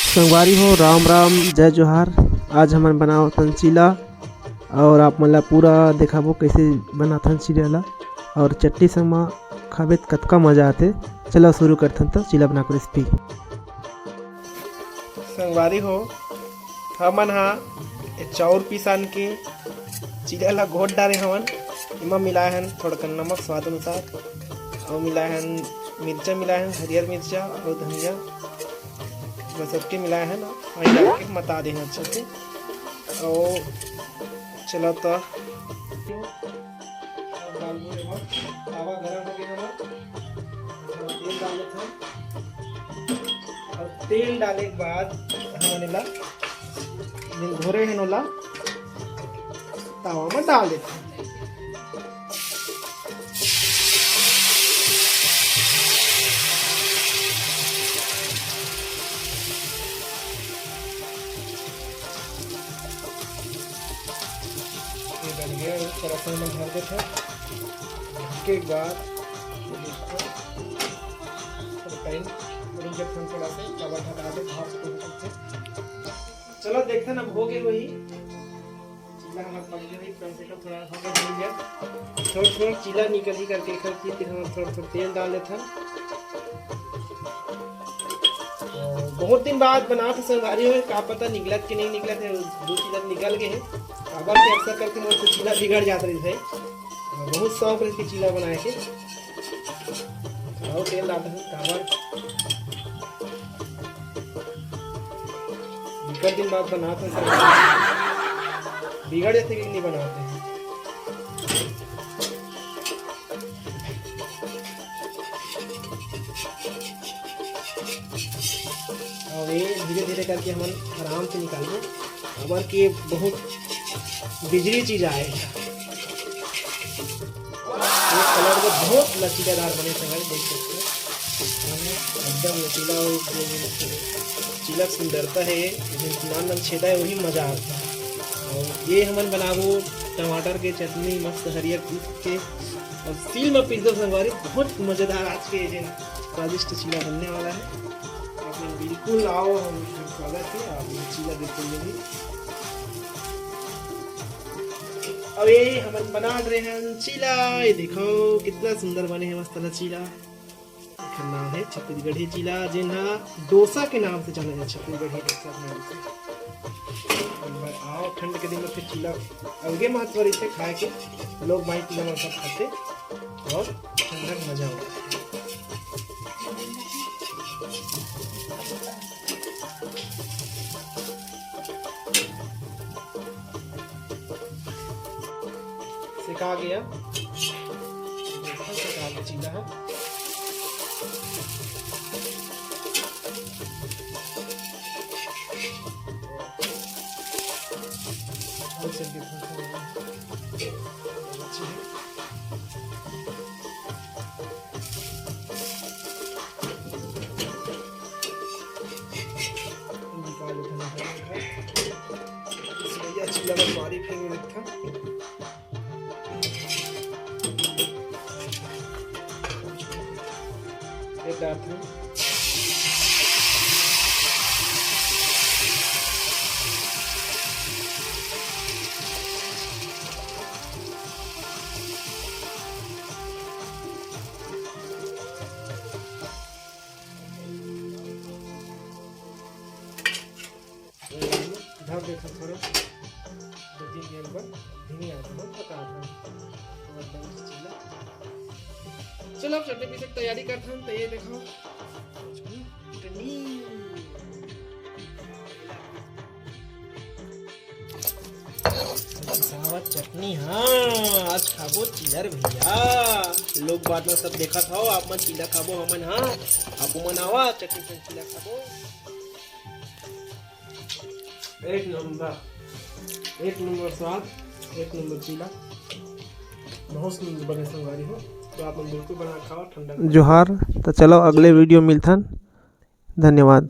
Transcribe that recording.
संगवारी हो राम राम जय जोहार। आज हमन बनावतन चीला और आप मन ला पूरा देखाबो कैसे बनाथन चीला ला और चटनी संग म खाबे त कतका मजा आथे। चलो शुरू करथन तो चीला बनाकर रेसिपी। संगवारी हो हमन हा चाउर पिसान के चीला ला घोट डाले हवन। इमा मिलाए हन थोड़ा नमक स्वाद अनुसार और मिलाए हन मिर्चा, मिलाए हन हरियर मिर्चा और धनिया, बस सबके मिलाए हैं ना वही डाल के मता देना अच्छे से। और चलो तो तावा गरम हो गया ना, तेल डाले थे और तेल डाले के बाद हमने ला घोरे हैं नोला तावा में डाल देते हैं। तरफ में भर देते हैं। उसके बाद थोड़ा से कवर हटा दे भाप को। चलो देखते हैं अब हो गए वही चीला हमारा पक गया, कम से कम थोड़ा हो गया। थोड़ा चीला निकल ही करके फिर हम थोड़ा तेल डाल लेते हैं। बहुत दिन बाद बना था संगवारी हो, का पता निकलत कि नहीं निकलत है। दो चीला निकल गए हैं। अगर से अक्सर करके मुझसे चीला बिगड़ जाता है। बहुत शौक रहती चीला बनाए के। और तेल डालते हैं काबर बिगड़ दिन बाद बनाते हैं, बिगड़ जाते कि नहीं बनाते हैं। और ये धीरे धीरे करके हम आराम से निकालेंगे। खबर कि बहुत बिजली चीज आएगा। कलर को बहुत लचीलादार बने संग देख सकते हैं। एकदम लचीला और चीला सुंदरता है, नान छेदा है वही मजा आता है। और ये हमन बनाबो टमाटर के चटनी मस्त हरियर पीस के और सील में पीस दो संगवारी। बहुत मजेदार आज के स्वादिष्ट चीला बनने वाला है। आप बिल्कुल आओ, हम स्वागत है आप चीला देखेंगे। अब ये हम बना रहे हैं चीला। ये देखो कितना सुंदर बने हैं मस्त चीला। नाम है छत्तीसगढ़ी चीला, जिन्हा डोसा के नाम से जाना जाए। छत्तीसगढ़ी डोसा के नाम से। आओ ठंड के दिन में फिर चीला अलगे महत्व रहते खाए के। लोग भाई चीला सब खाते और ठंडा का मजा होता है। सिका गया चीला है। चीला में मारी फेंक रखा। डालते हैं ढक देते थोड़ा 2-3 मिनट पर धीमी आंच में पका चीला। चलो अब चटनी पीसे की तैयारी करते हैं। तो ये देखो चटनी। हाँ आज खाबो चीलर भैया। लोग बाद में सब देखा था आप मन चीला खाबो हमन। हाँ आप मन आवा चटनी से चीला खाबो। एक नंबर स्वाद, एक नंबर चीला। बहुत सुंदर बने संगवारी हो। तो आप बिल्कुल बना खाओ ठंडा। जोहार। तो चलो अगले वीडियो मिलथन। धन्यवाद।